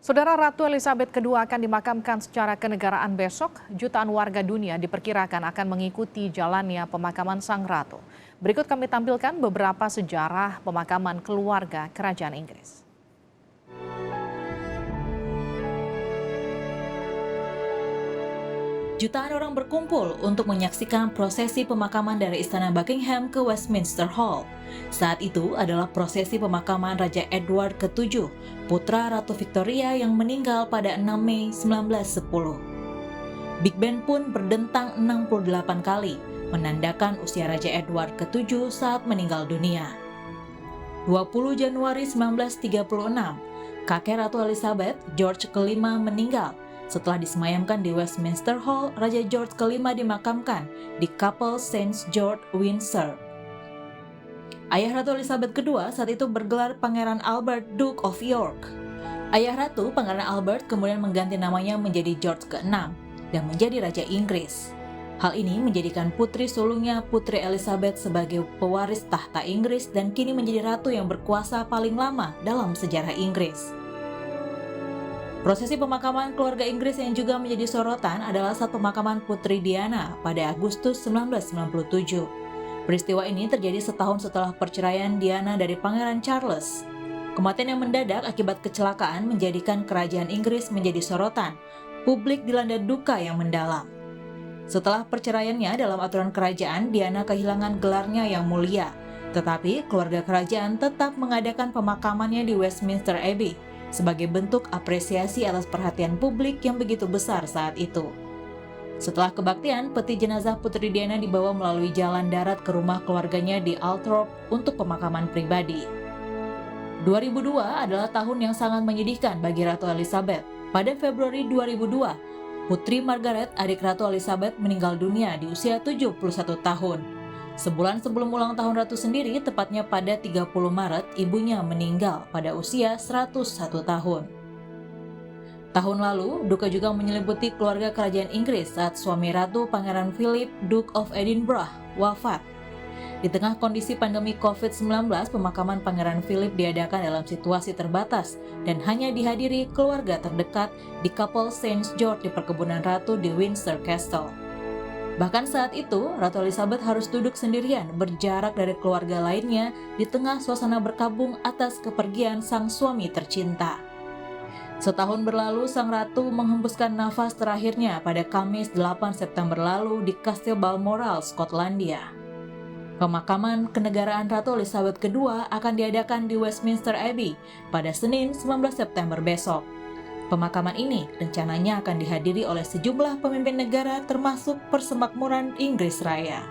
Saudara Ratu Elizabeth II akan dimakamkan secara kenegaraan besok. Jutaan warga dunia diperkirakan akan mengikuti jalannya pemakaman Sang Ratu. Berikut kami tampilkan beberapa sejarah pemakaman keluarga Kerajaan Inggris. Jutaan orang berkumpul untuk menyaksikan prosesi pemakaman dari Istana Buckingham ke Westminster Hall. Saat itu adalah prosesi pemakaman Raja Edward ke-7, putra Ratu Victoria yang meninggal pada 6 Mei 1910. Big Band pun berdentang 68 kali, menandakan usia Raja Edward ke-7 saat meninggal dunia. 20 Januari 1936, kakek Ratu Elizabeth, George ke-5 meninggal. Setelah disemayamkan di Westminster Hall, Raja George ke-5 dimakamkan di Kapel St. George, Windsor. Ayah Ratu Elizabeth II saat itu bergelar Pangeran Albert, Duke of York. Ayah Ratu, Pangeran Albert, kemudian mengganti namanya menjadi George ke-6 dan menjadi Raja Inggris. Hal ini menjadikan putri sulungnya, Putri Elizabeth, sebagai pewaris tahta Inggris dan kini menjadi ratu yang berkuasa paling lama dalam sejarah Inggris. Prosesi pemakaman keluarga Inggris yang juga menjadi sorotan adalah saat pemakaman Putri Diana pada Agustus 1997. Peristiwa ini terjadi setahun setelah perceraian Diana dari Pangeran Charles. Kematian yang mendadak akibat kecelakaan menjadikan kerajaan Inggris menjadi sorotan. Publik dilanda duka yang mendalam. Setelah perceraiannya dalam aturan kerajaan, Diana kehilangan gelarnya yang mulia. Tetapi keluarga kerajaan tetap mengadakan pemakamannya di Westminster Abbey sebagai bentuk apresiasi atas perhatian publik yang begitu besar saat itu. Setelah kebaktian, peti jenazah Putri Diana dibawa melalui jalan darat ke rumah keluarganya di Althorp untuk pemakaman pribadi. 2002 adalah tahun yang sangat menyedihkan bagi Ratu Elizabeth. Pada Februari 2002, Putri Margaret, adik Ratu Elizabeth, meninggal dunia di usia 71 tahun. Sebulan sebelum ulang tahun Ratu sendiri, tepatnya pada 30 Maret, ibunya meninggal pada usia 101 tahun. Tahun lalu, duka juga menyelimuti keluarga kerajaan Inggris saat suami Ratu, Pangeran Philip, Duke of Edinburgh, wafat. Di tengah kondisi pandemi COVID-19, pemakaman Pangeran Philip diadakan dalam situasi terbatas dan hanya dihadiri keluarga terdekat di Kapel St. George di Perkebunan Ratu di Windsor Castle. Bahkan saat itu, Ratu Elizabeth harus duduk sendirian berjarak dari keluarga lainnya di tengah suasana berkabung atas kepergian sang suami tercinta. Setahun berlalu, sang ratu menghembuskan nafas terakhirnya pada Kamis 8 September lalu di Kastil Balmoral, Skotlandia. Pemakaman kenegaraan Ratu Elizabeth II akan diadakan di Westminster Abbey pada Senin 19 September besok. Pemakaman ini rencananya akan dihadiri oleh sejumlah pemimpin negara termasuk Persemakmuran Inggris Raya.